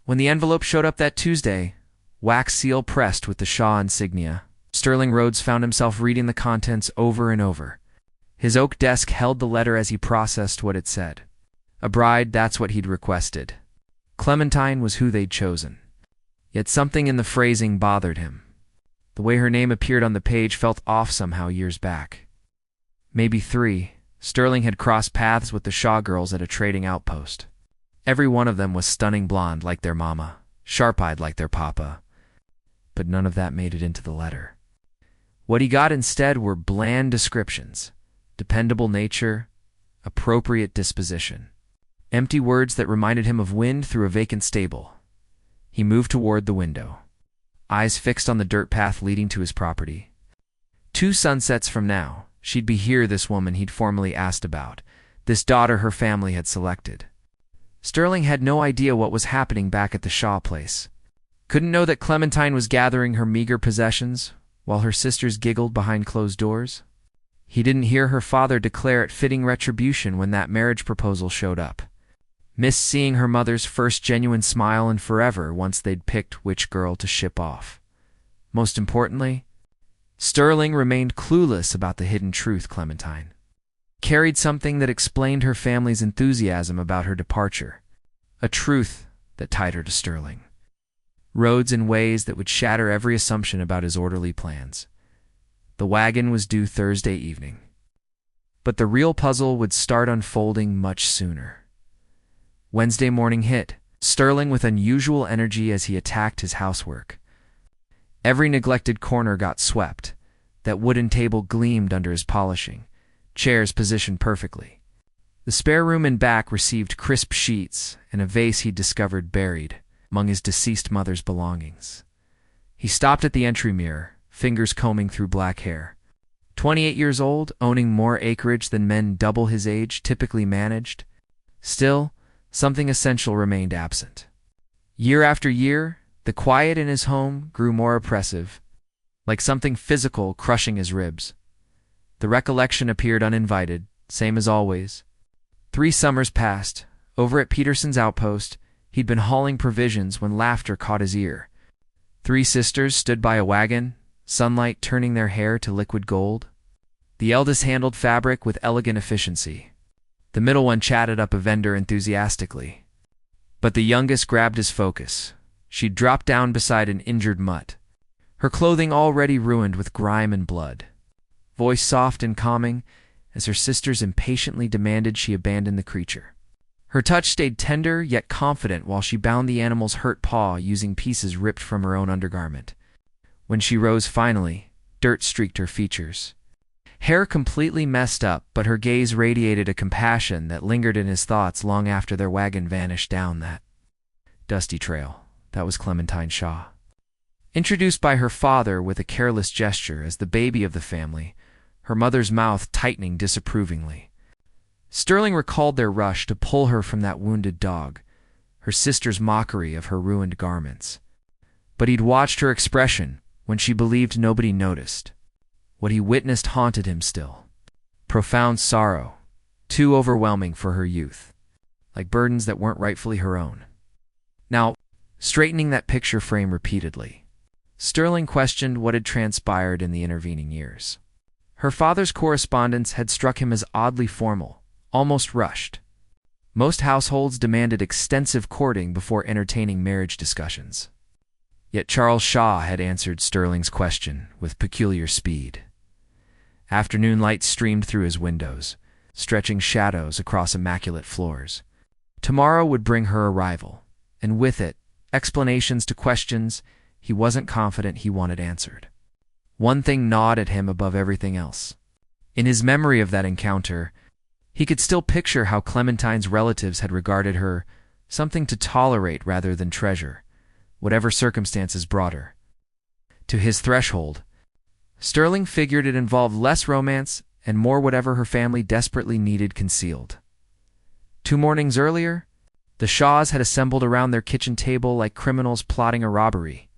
When the envelope showed up that Tuesday, wax seal pressed with the Shah insignia, Sterling Rhodes found himself reading the contents over and over. His oak desk held the letter as he processed what it said. A bride, that's what he'd requested. Clementine was who they'd chosen. Yet something in the phrasing bothered him. The way her name appeared on the page felt off somehow years back. Maybe 3, Sterling had crossed paths with the Shaw girls at a trading outpost. Every one of them was stunning blonde like their mama, sharp-eyed like their papa. But none of that made it into the letter. What he got instead were bland descriptions, dependable nature, appropriate disposition. Empty words that reminded him of wind through a vacant stable. He moved toward the window, eyes fixed on the dirt path leading to his property. 2 sunsets from now, she'd be here, this woman he'd formerly asked about, this daughter her family had selected. Sterling had no idea what was happening back at the Shaw place. Couldn't know that Clementine was gathering her meager possessions, while her sisters giggled behind closed doors. He didn't hear her father declare it fitting retribution when that marriage proposal showed up. Missed seeing her mother's first genuine smile in forever once they'd picked which girl to ship off. Most importantly, Sterling remained clueless about the hidden truth Clementine carried, something that explained her family's enthusiasm about her departure, a truth that tied her to Sterling Rhodes in ways that would shatter every assumption about his orderly plans. The wagon was due Thursday evening. But the real puzzle would start unfolding much sooner. Wednesday morning hit, Sterling with unusual energy as he attacked his housework. Every neglected corner got swept. That wooden table gleamed under his polishing, chairs positioned perfectly. The spare room and back received crisp sheets and a vase he'd discovered buried among his deceased mother's belongings. He stopped at the entry mirror, fingers combing through black hair. 28 years old, owning more acreage than men double his age typically managed. Still, something essential remained absent. Year after year, the quiet in his home grew more oppressive, like something physical crushing his ribs. The recollection appeared uninvited, same as always. 3 summers passed. Over at Peterson's outpost, he'd been hauling provisions when laughter caught his ear. 3 sisters stood by a wagon, sunlight turning their hair to liquid gold. The eldest handled fabric with elegant efficiency. The middle one chatted up a vendor enthusiastically. But the youngest grabbed his focus. She'd dropped down beside an injured mutt, her clothing already ruined with grime and blood. Voice soft and calming, as her sisters impatiently demanded she abandon the creature. Her touch stayed tender yet confident while she bound the animal's hurt paw using pieces ripped from her own undergarment. When she rose finally, dirt streaked her features. Hair completely messed up, but her gaze radiated a compassion that lingered in his thoughts long after their wagon vanished down that dusty trail. That was Clementine Shaw. Introduced by her father with a careless gesture as the baby of the family, her mother's mouth tightening disapprovingly. Sterling recalled their rush to pull her from that wounded dog, her sister's mockery of her ruined garments. But he'd watched her expression when she believed nobody noticed. What he witnessed haunted him still. Profound sorrow, too overwhelming for her youth, like burdens that weren't rightfully her own. Now, straightening that picture frame repeatedly, Sterling questioned what had transpired in the intervening years. Her father's correspondence had struck him as oddly formal, almost rushed. Most households demanded extensive courting before entertaining marriage discussions. Yet Charles Shaw had answered Sterling's question with peculiar speed. Afternoon light streamed through his windows, stretching shadows across immaculate floors. Tomorrow would bring her arrival, and with it, explanations to questions he wasn't confident he wanted answered. One thing gnawed at him above everything else. In his memory of that encounter, he could still picture how Clementine's relatives had regarded her something to tolerate rather than treasure, whatever circumstances brought her. To his threshold, Sterling figured it involved less romance and more whatever her family desperately needed concealed. 2 mornings earlier, the Shaws had assembled around their kitchen table like criminals plotting a robbery.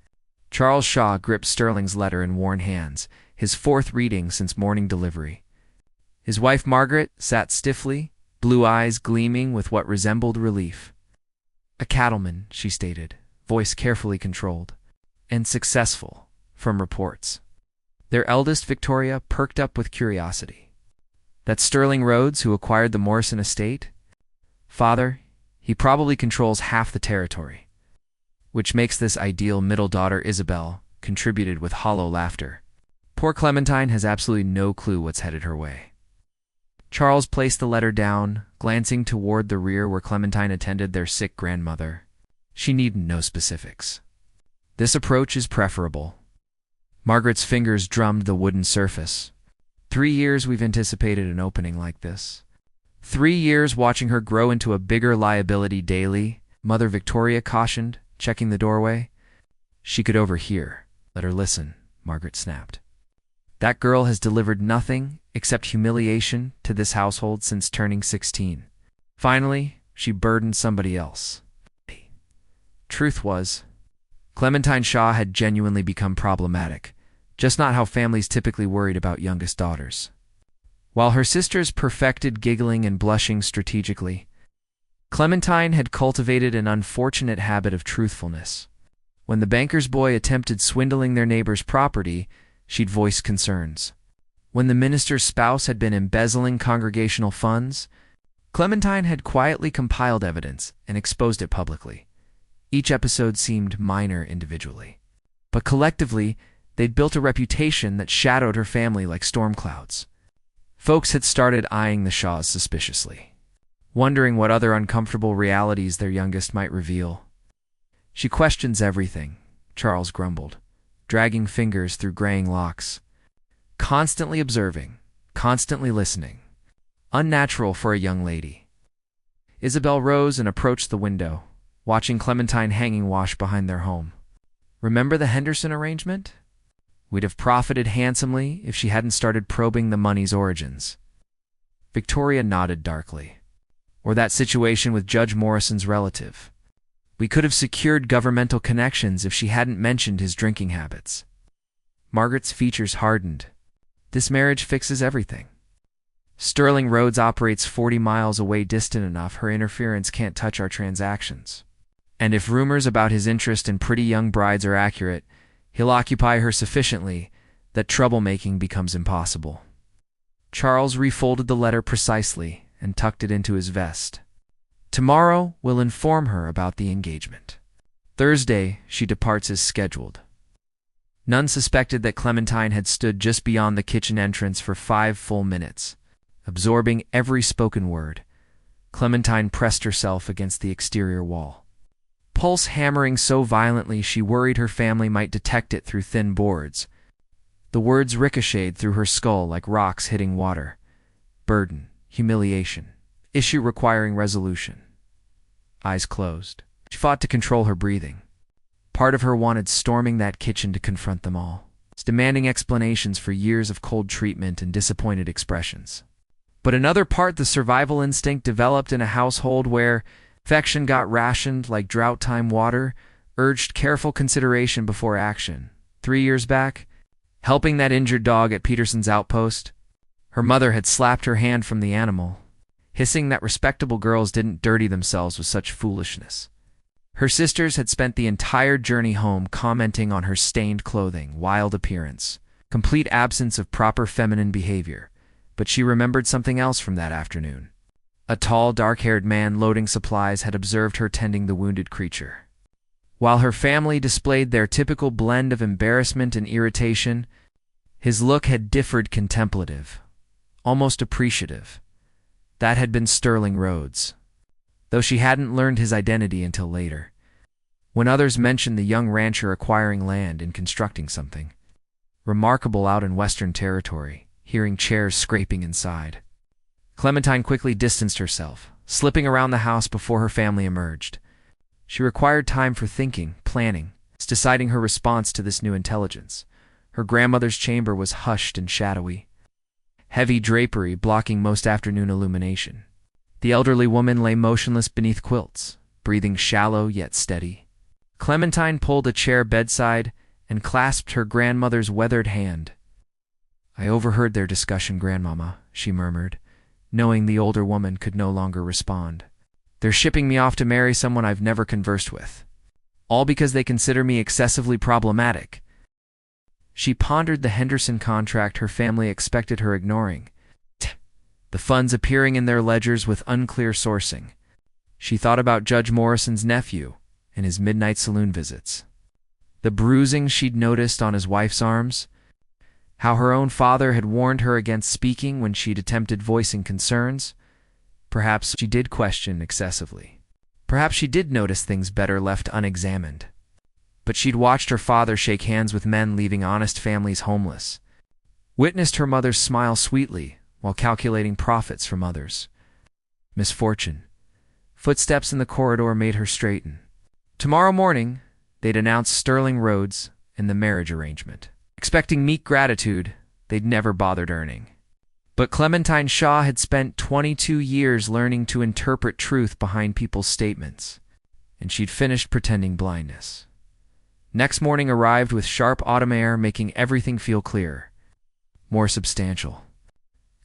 Charles Shaw gripped Sterling's letter in worn hands, his 4th reading since morning delivery. His wife Margaret sat stiffly, blue eyes gleaming with what resembled relief. A cattleman, she stated, voice carefully controlled. And successful, from reports. Their eldest, Victoria, perked up with curiosity. That Sterling Rhodes who acquired the Morrison estate? Father, he probably controls half the territory. Which makes this ideal middle daughter Isabel, contributed with hollow laughter. Poor Clementine has absolutely no clue what's headed her way. Charles placed the letter down, glancing toward the rear where Clementine attended their sick grandmother. She needn't know specifics. This approach is preferable. Margaret's fingers drummed the wooden surface. 3 years we've anticipated an opening like this. 3 years watching her grow into a bigger liability daily, Mother Victoria cautioned, checking the doorway. She could overhear. Let her listen, Margaret snapped. That girl has delivered nothing except humiliation to this household since turning 16. Finally, she burdened somebody else. Truth was, Clementine Shaw had genuinely become problematic, just not how families typically worried about youngest daughters. While her sisters perfected giggling and blushing strategically, Clementine had cultivated an unfortunate habit of truthfulness. When the banker's boy attempted swindling their neighbor's property, she'd voice concerns. When the minister's spouse had been embezzling congregational funds, Clementine had quietly compiled evidence and exposed it publicly. Each episode seemed minor individually, but collectively, they'd built a reputation that shadowed her family like storm clouds. Folks had started eyeing the Shaws suspiciously, wondering what other uncomfortable realities their youngest might reveal. She questions everything, Charles grumbled, dragging fingers through graying locks. Constantly observing, constantly listening. Unnatural for a young lady. Isabel rose and approached the window, watching Clementine hanging wash behind their home. Remember the Henderson arrangement? We'd have profited handsomely if she hadn't started probing the money's origins. Victoria nodded darkly. Or that situation with Judge Morrison's relative. We could have secured governmental connections if she hadn't mentioned his drinking habits. Margaret's features hardened. This marriage fixes everything. Sterling Rhodes operates 40 miles away distant enough her interference can't touch our transactions. And if rumors about his interest in pretty young brides are accurate, he'll occupy her sufficiently that troublemaking becomes impossible. Charles refolded the letter precisely and tucked it into his vest. Tomorrow we'll inform her about the engagement. Thursday she departs as scheduled. None suspected that Clementine had stood just beyond the kitchen entrance for 5 full minutes, absorbing every spoken word. Clementine pressed herself against the exterior wall, pulse hammering so violently she worried her family might detect it through thin boards. The words ricocheted through her skull like rocks hitting water. Burden, humiliation, issue requiring resolution. Eyes closed. She fought to control her breathing. Part of her wanted storming that kitchen to confront them all, demanding explanations for years of cold treatment and disappointed expressions. But another part, the survival instinct developed in a household where affection got rationed like drought-time water, urged careful consideration before action. 3 years back, helping that injured dog at Peterson's outpost, her mother had slapped her hand from the animal, hissing that respectable girls didn't dirty themselves with such foolishness. Her sisters had spent the entire journey home commenting on her stained clothing, wild appearance, complete absence of proper feminine behavior, but she remembered something else from that afternoon. A tall, dark-haired man loading supplies had observed her tending the wounded creature. While her family displayed their typical blend of embarrassment and irritation, his look had differed, contemplative, almost appreciative. That had been Sterling Rhodes, though she hadn't learned his identity until later, when others mentioned the young rancher acquiring land and constructing something remarkable out in Western Territory, hearing chairs scraping inside. Clementine quickly distanced herself, slipping around the house before her family emerged. She required time for thinking, planning, deciding her response to this new intelligence. Her grandmother's chamber was hushed and shadowy, heavy drapery blocking most afternoon illumination. The elderly woman lay motionless beneath quilts, breathing shallow yet steady. Clementine pulled a chair bedside and clasped her grandmother's weathered hand. "I overheard their discussion, Grandmama," she murmured, knowing the older woman could no longer respond. They're shipping me off to marry someone I've never conversed with. All because they consider me excessively problematic. She pondered the Henderson contract her family expected her ignoring. The funds appearing in their ledgers with unclear sourcing. She thought about Judge Morrison's nephew and his midnight saloon visits. The bruising she'd noticed on his wife's arms. How her own father had warned her against speaking when she'd attempted voicing concerns. Perhaps she did question excessively. Perhaps she did notice things better left unexamined. But she'd watched her father shake hands with men leaving honest families homeless. Witnessed her mother smile sweetly while calculating profits from others. Misfortune. Footsteps in the corridor made her straighten. Tomorrow morning, they'd announce Sterling Rhodes and the marriage arrangement. Expecting meek gratitude they'd never bothered earning. But Clementine Shaw had spent 22 years learning to interpret truth behind people's statements, and she'd finished pretending blindness. Next morning arrived with sharp autumn air, making everything feel clearer, more substantial.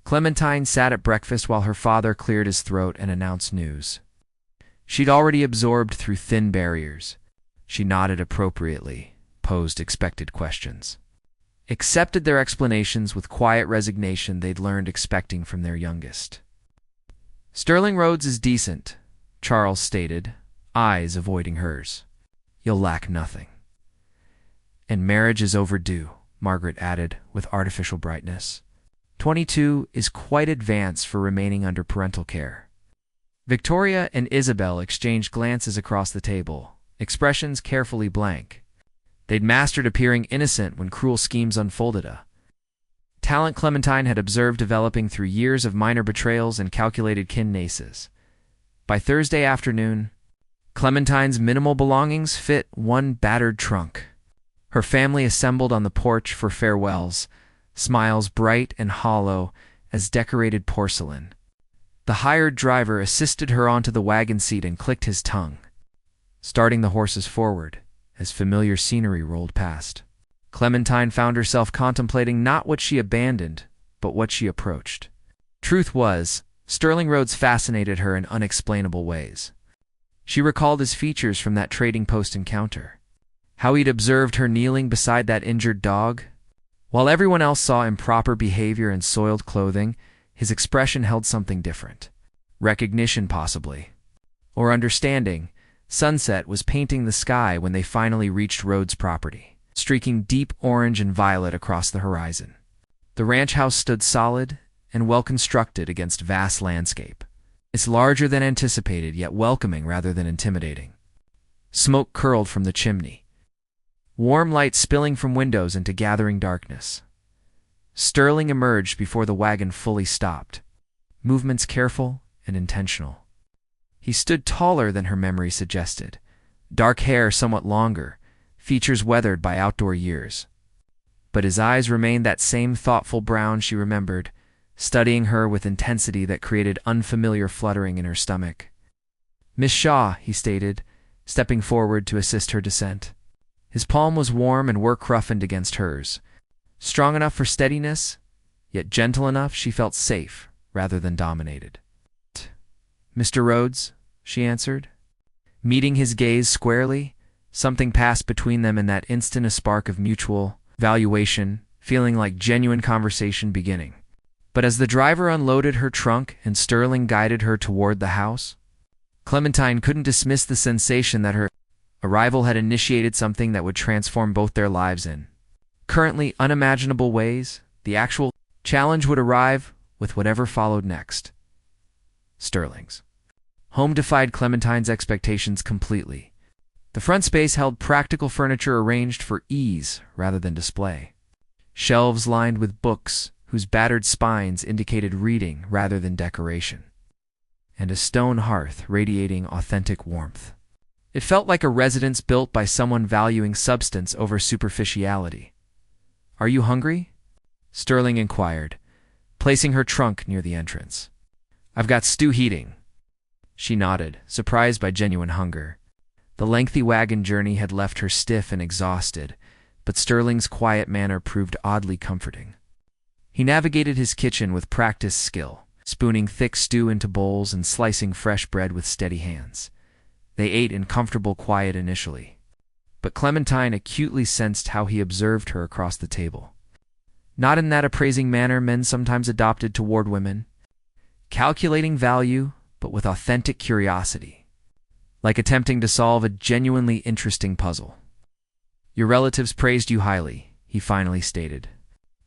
Clementine sat at breakfast while her father cleared his throat and announced news. She'd already absorbed through thin barriers. She nodded appropriately, posed expected questions. Accepted their explanations with quiet resignation they'd learned expecting from their youngest. "Sterling Rhodes is decent," Charles stated, eyes avoiding hers. "You'll lack nothing." "And marriage is overdue," Margaret added with artificial brightness. 22 is quite advanced for remaining under parental care. Victoria and Isabel exchanged glances across the table, expressions carefully blank. They'd mastered appearing innocent when cruel schemes unfolded. A talent Clementine had observed developing through years of minor betrayals and calculated kin naces. By Thursday afternoon, Clementine's minimal belongings fit one battered trunk. Her family assembled on the porch for farewells, smiles bright and hollow as decorated porcelain. The hired driver assisted her onto the wagon seat and clicked his tongue, starting the horses forward as familiar scenery rolled past. Clementine found herself contemplating not what she abandoned, but what she approached. Truth was, Sterling Rhodes fascinated her in unexplainable ways. She recalled his features from that trading post encounter. How he'd observed her kneeling beside that injured dog. While everyone else saw improper behavior and soiled clothing, his expression held something different. Recognition, possibly. Or understanding. Sunset was painting the sky when they finally reached Rhodes' property, streaking deep orange and violet across the horizon. The ranch house stood solid and well-constructed against vast landscape. It's larger than anticipated, yet welcoming rather than intimidating. Smoke curled from the chimney. Warm light spilling from windows into gathering darkness. Sterling emerged before the wagon fully stopped. Movements careful and intentional. He stood taller than her memory suggested. Dark hair somewhat longer, features weathered by outdoor years. But his eyes remained that same thoughtful brown she remembered, studying her with intensity that created unfamiliar fluttering in her stomach. "Miss Shaw," he stated, stepping forward to assist her descent. His palm was warm and work-roughened against hers. Strong enough for steadiness, yet gentle enough she felt safe rather than dominated. "Mr. Rhodes," she answered. Meeting his gaze squarely, something passed between them in that instant, a spark of mutual valuation, feeling like genuine conversation beginning. But as the driver unloaded her trunk and Sterling guided her toward the house, Clementine couldn't dismiss the sensation that her arrival had initiated something that would transform both their lives in currently unimaginable ways. The actual challenge would arrive with whatever followed next. Sterling's home defied Clementine's expectations completely. The front space held practical furniture arranged for ease rather than display. Shelves lined with books whose battered spines indicated reading rather than decoration. And a stone hearth radiating authentic warmth. It felt like a residence built by someone valuing substance over superficiality. "Are you hungry?" Sterling inquired, placing her trunk near the entrance. "I've got stew heating." She nodded, surprised by genuine hunger. The lengthy wagon journey had left her stiff and exhausted, but Sterling's quiet manner proved oddly comforting. He navigated his kitchen with practiced skill, spooning thick stew into bowls and slicing fresh bread with steady hands. They ate in comfortable quiet initially, but Clementine acutely sensed how he observed her across the table. Not in that appraising manner men sometimes adopted toward women, calculating value, but with authentic curiosity, like attempting to solve a genuinely interesting puzzle. "Your relatives praised you highly," he finally stated,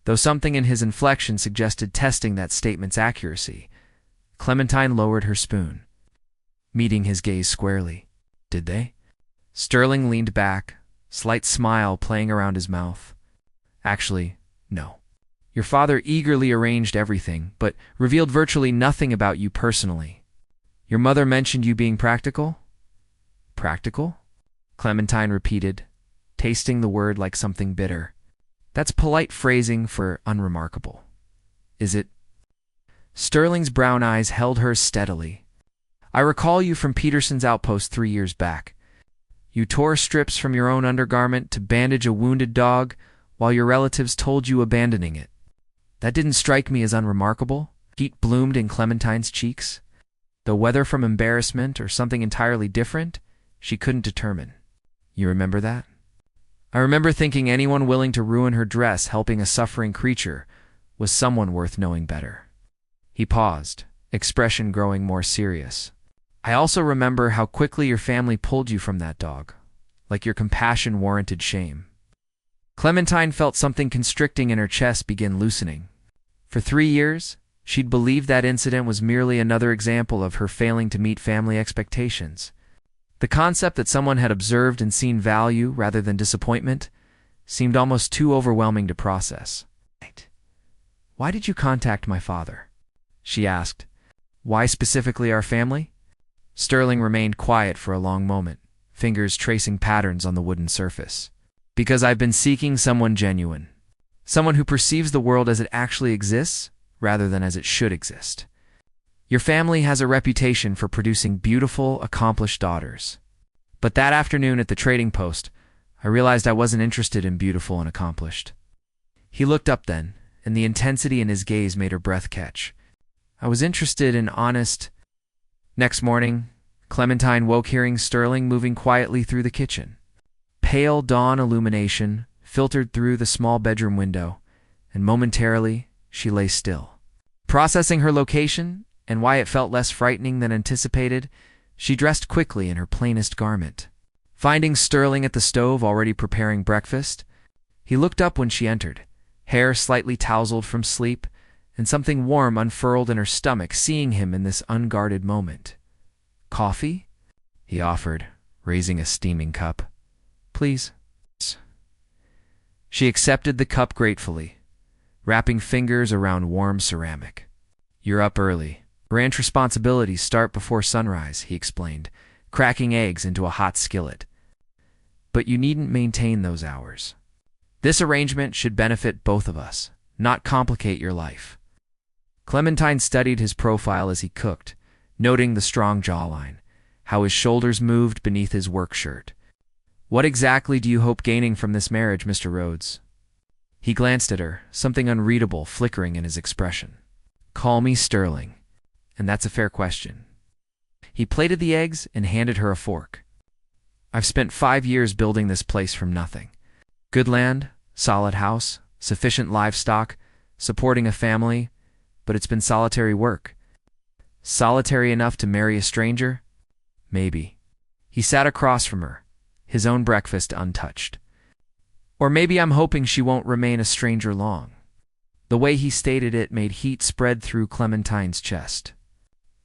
though something in his inflection suggested testing that statement's accuracy. Clementine lowered her spoon, meeting his gaze squarely. "Did they?" Sterling leaned back, slight smile playing around his mouth. "Actually, no. Your father eagerly arranged everything, but revealed virtually nothing about you personally. Your mother mentioned you being practical?" "Practical?" Clementine repeated, tasting the word like something bitter. "That's polite phrasing for unremarkable. Is it?" Sterling's brown eyes held hers steadily. "I recall you from Peterson's outpost 3 years back. You tore strips from your own undergarment to bandage a wounded dog while your relatives told you abandoning it. That didn't strike me as unremarkable." Heat bloomed in Clementine's cheeks, though whether from embarrassment or something entirely different, she couldn't determine. "You remember that?" "I remember thinking anyone willing to ruin her dress helping a suffering creature was someone worth knowing better." He paused, expression growing more serious. "I also remember how quickly your family pulled you from that dog, like your compassion warranted shame." Clementine felt something constricting in her chest begin loosening. For 3 years, she'd believed that incident was merely another example of her failing to meet family expectations. The concept that someone had observed and seen value rather than disappointment seemed almost too overwhelming to process. "Why did you contact my father?" she asked. "Why specifically our family?" Sterling remained quiet for a long moment, fingers tracing patterns on the wooden surface. "Because I've been seeking someone genuine. Someone who perceives the world as it actually exists, rather than as it should exist. Your family has a reputation for producing beautiful, accomplished daughters. But that afternoon at the trading post, I realized I wasn't interested in beautiful and accomplished." He looked up then, and the intensity in his gaze made her breath catch. "I was interested in honest—" Next morning, Clementine woke hearing Sterling moving quietly through the kitchen. Pale dawn illumination filtered through the small bedroom window, and momentarily she lay still. Processing her location and why it felt less frightening than anticipated, she dressed quickly in her plainest garment. Finding Sterling at the stove already preparing breakfast, he looked up when she entered, hair slightly tousled from sleep, and something warm unfurled in her stomach seeing him in this unguarded moment. "Coffee?" he offered, raising a steaming cup. "Please." She accepted the cup gratefully, wrapping fingers around warm ceramic. "You're up early. Ranch responsibilities start before sunrise," he explained, cracking eggs into a hot skillet. "But you needn't maintain those hours. This arrangement should benefit both of us, not complicate your life." Clementine studied his profile as he cooked, noting the strong jawline, how his shoulders moved beneath his work shirt. "What exactly do you hope gaining from this marriage, Mr. Rhodes?" He glanced at her, something unreadable flickering in his expression. "Call me Sterling, and that's a fair question." He plated the eggs and handed her a fork. "I've spent 5 years building this place from nothing. Good land, solid house, sufficient livestock, supporting a family, but it's been solitary work." "Solitary enough to marry a stranger?" "Maybe." He sat across from her, his own breakfast untouched. "Or maybe I'm hoping she won't remain a stranger long." The way he stated it made heat spread through Clementine's chest.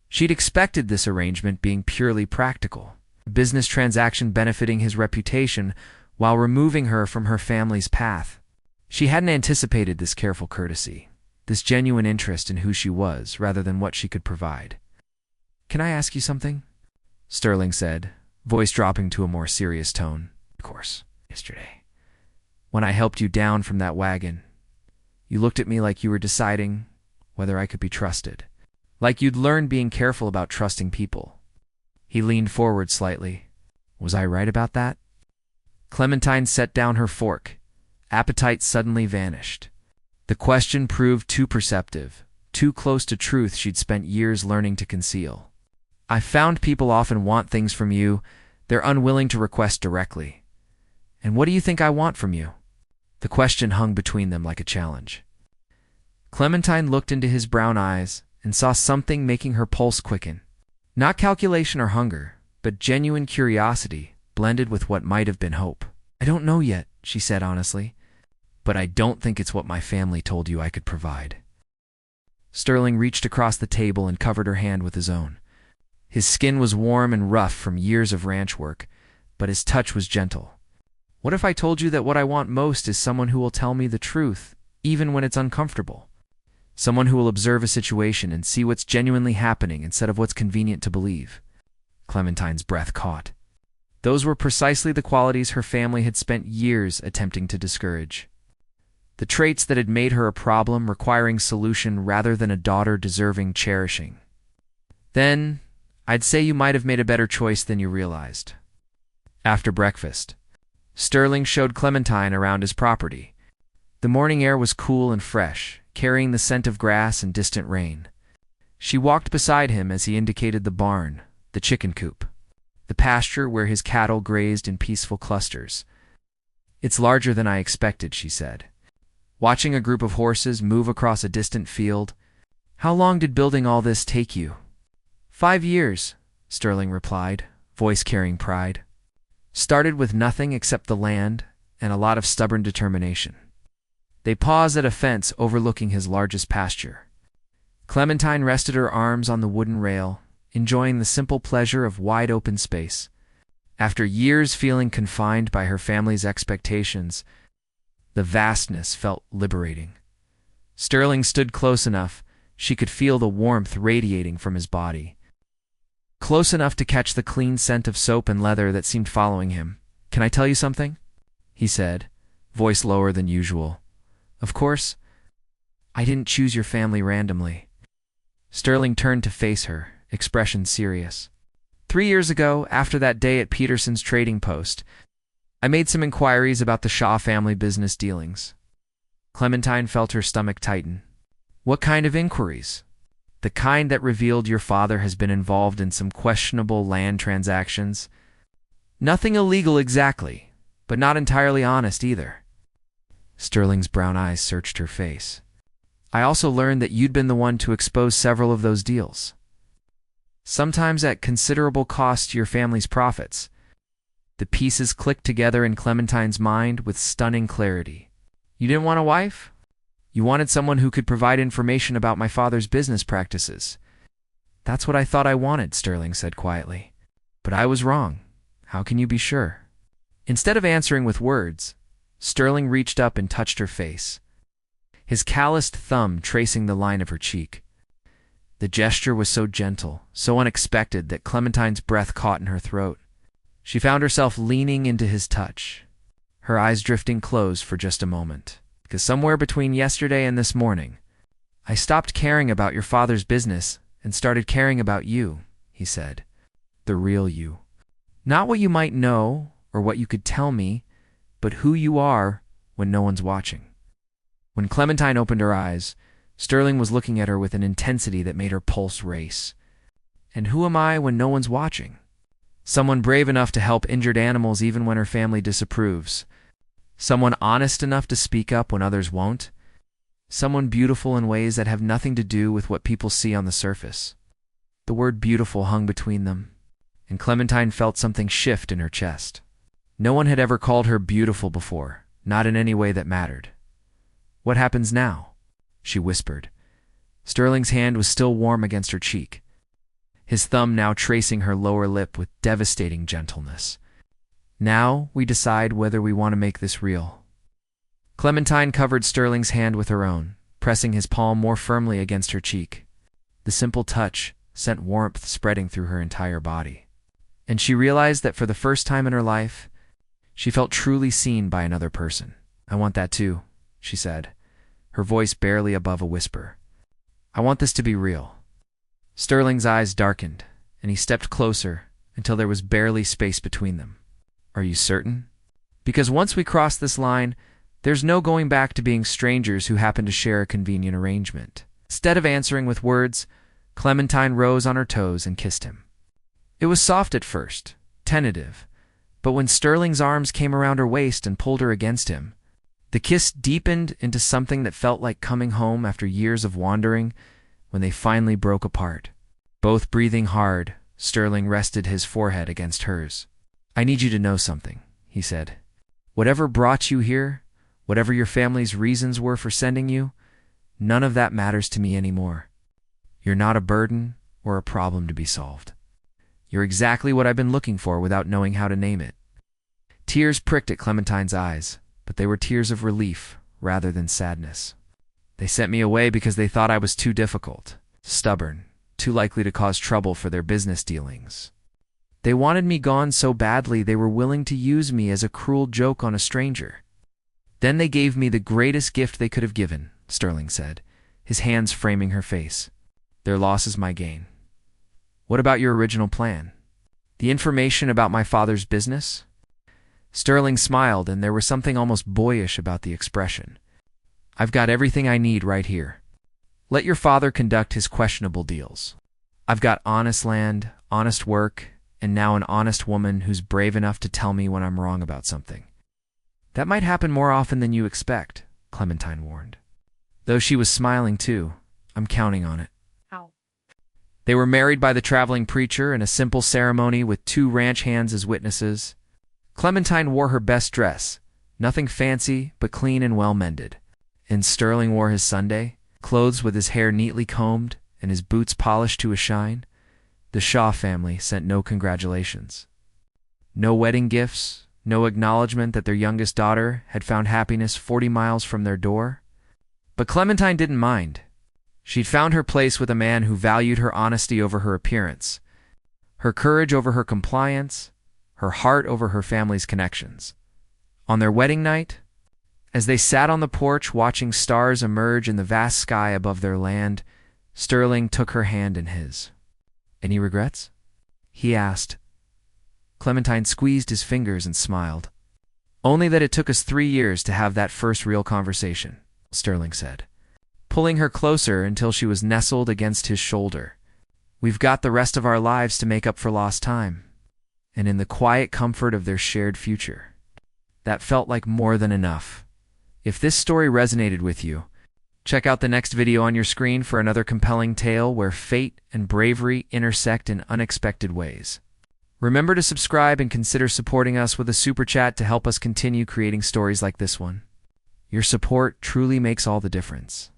She'd expected this arrangement being purely practical, a business transaction benefiting his reputation while removing her from her family's path. She hadn't anticipated this careful courtesy, this genuine interest in who she was rather than what she could provide. "Can I ask you something?" Sterling said, voice dropping to a more serious tone. "Of course. Yesterday, when I helped you down from that wagon, you looked at me like you were deciding whether I could be trusted. Like you'd learned being careful about trusting people." He leaned forward slightly. "Was I right about that?" Clementine set down her fork. Appetite suddenly vanished. The question proved too perceptive, too close to truth she'd spent years learning to conceal. "I found people often want things from you they're unwilling to request directly. And what do you think I want from you?" The question hung between them like a challenge. Clementine looked into his brown eyes and saw something making her pulse quicken. Not calculation or hunger, but genuine curiosity blended with what might have been hope. "I don't know yet," she said honestly, "but I don't think it's what my family told you I could provide." Sterling reached across the table and covered her hand with his own. His skin was warm and rough from years of ranch work, but his touch was gentle. "What if I told you that what I want most is someone who will tell me the truth, even when it's uncomfortable? Someone who will observe a situation and see what's genuinely happening instead of what's convenient to believe." Clementine's breath caught. Those were precisely the qualities her family had spent years attempting to discourage. The traits that had made her a problem requiring solution rather than a daughter deserving cherishing. "Then, I'd say you might have made a better choice than you realized." After breakfast, Sterling showed Clementine around his property. The morning air was cool and fresh, carrying the scent of grass and distant rain. She walked beside him as he indicated the barn, the chicken coop, the pasture where his cattle grazed in peaceful clusters. "It's larger than I expected," she said, watching a group of horses move across a distant field. "How long did building all this take you?" 5 years, Sterling replied, voice carrying pride. "Started with nothing except the land and a lot of stubborn determination." They paused at a fence overlooking his largest pasture. Clementine rested her arms on the wooden rail, enjoying the simple pleasure of wide open space. After years feeling confined by her family's expectations, the vastness felt liberating. Sterling stood close enough she could feel the warmth radiating from his body. Close enough to catch the clean scent of soap and leather that seemed following him. "Can I tell you something?" he said, voice lower than usual. "Of course, I didn't choose your family randomly." Sterling turned to face her, expression serious. 3 years ago, after that day at Peterson's trading post, I made some inquiries about the Shaw family business dealings." Clementine felt her stomach tighten. "What kind of inquiries?" "The kind that revealed your father has been involved in some questionable land transactions. Nothing illegal exactly, but not entirely honest either." Sterling's brown eyes searched her face. "I also learned that you'd been the one to expose several of those deals. Sometimes at considerable cost to your family's profits." The pieces clicked together in Clementine's mind with stunning clarity. "You didn't want a wife? You wanted someone who could provide information about my father's business practices." "That's what I thought I wanted," Sterling said quietly. "But I was wrong. How can you be sure?" Instead of answering with words, Sterling reached up and touched her face, his calloused thumb tracing the line of her cheek. The gesture was so gentle, so unexpected that Clementine's breath caught in her throat. She found herself leaning into his touch, her eyes drifting closed for just a moment. "Because somewhere between yesterday and this morning, I stopped caring about your father's business and started caring about you," he said. "The real you. Not what you might know or what you could tell me, but who you are when no one's watching." When Clementine opened her eyes, Sterling was looking at her with an intensity that made her pulse race. "And who am I when no one's watching?" "Someone brave enough to help injured animals even when her family disapproves. Someone honest enough to speak up when others won't. Someone beautiful in ways that have nothing to do with what people see on the surface." The word beautiful hung between them, and Clementine felt something shift in her chest. No one had ever called her beautiful before, not in any way that mattered. "What happens now?" she whispered. Sterling's hand was still warm against her cheek, his thumb now tracing her lower lip with devastating gentleness. "Now we decide whether we want to make this real." Clementine covered Sterling's hand with her own, pressing his palm more firmly against her cheek. The simple touch sent warmth spreading through her entire body. And she realized that for the first time in her life, she felt truly seen by another person. "I want that too," she said, her voice barely above a whisper. "I want this to be real." Sterling's eyes darkened, and he stepped closer until there was barely space between them. "Are you certain? Because once we cross this line, there's no going back to being strangers who happen to share a convenient arrangement." Instead of answering with words, Clementine rose on her toes and kissed him. It was soft at first, tentative, but when Sterling's arms came around her waist and pulled her against him, the kiss deepened into something that felt like coming home after years of wandering. When they finally broke apart, both breathing hard, Sterling rested his forehead against hers. "I need you to know something," he said. "Whatever brought you here, whatever your family's reasons were for sending you, none of that matters to me anymore. You're not a burden or a problem to be solved. You're exactly what I've been looking for without knowing how to name it." Tears pricked at Clementine's eyes, but they were tears of relief rather than sadness. "They sent me away because they thought I was too difficult, stubborn, too likely to cause trouble for their business dealings. They wanted me gone so badly they were willing to use me as a cruel joke on a stranger. Then they gave me the greatest gift they could have given," Sterling said, his hands framing her face. "Their loss is my gain. What about your original plan? The information about my father's business?" Sterling smiled, and there was something almost boyish about the expression. "I've got everything I need right here. Let your father conduct his questionable deals. I've got honest land, honest work, and now an honest woman who's brave enough to tell me when I'm wrong about something." "That might happen more often than you expect," Clementine warned. Though she was smiling too. "I'm counting on it." Ow. They were married by the traveling preacher in a simple ceremony with 2 ranch hands as witnesses. Clementine wore her best dress, nothing fancy but clean and well-mended. And Sterling wore his Sunday clothes with his hair neatly combed and his boots polished to a shine. The Shaw family sent no congratulations. No wedding gifts, no acknowledgement that their youngest daughter had found happiness 40 miles from their door. But Clementine didn't mind. She'd found her place with a man who valued her honesty over her appearance, her courage over her compliance, her heart over her family's connections. On their wedding night, as they sat on the porch watching stars emerge in the vast sky above their land, Sterling took her hand in his. "Any regrets?" he asked. Clementine squeezed his fingers and smiled. "Only that it took us 3 years to have that first real conversation," Sterling said, pulling her closer until she was nestled against his shoulder. "We've got the rest of our lives to make up for lost time, and in the quiet comfort of their shared future." That felt like more than enough. If this story resonated with you, check out the next video on your screen for another compelling tale where fate and bravery intersect in unexpected ways. Remember to subscribe and consider supporting us with a super chat to help us continue creating stories like this one. Your support truly makes all the difference.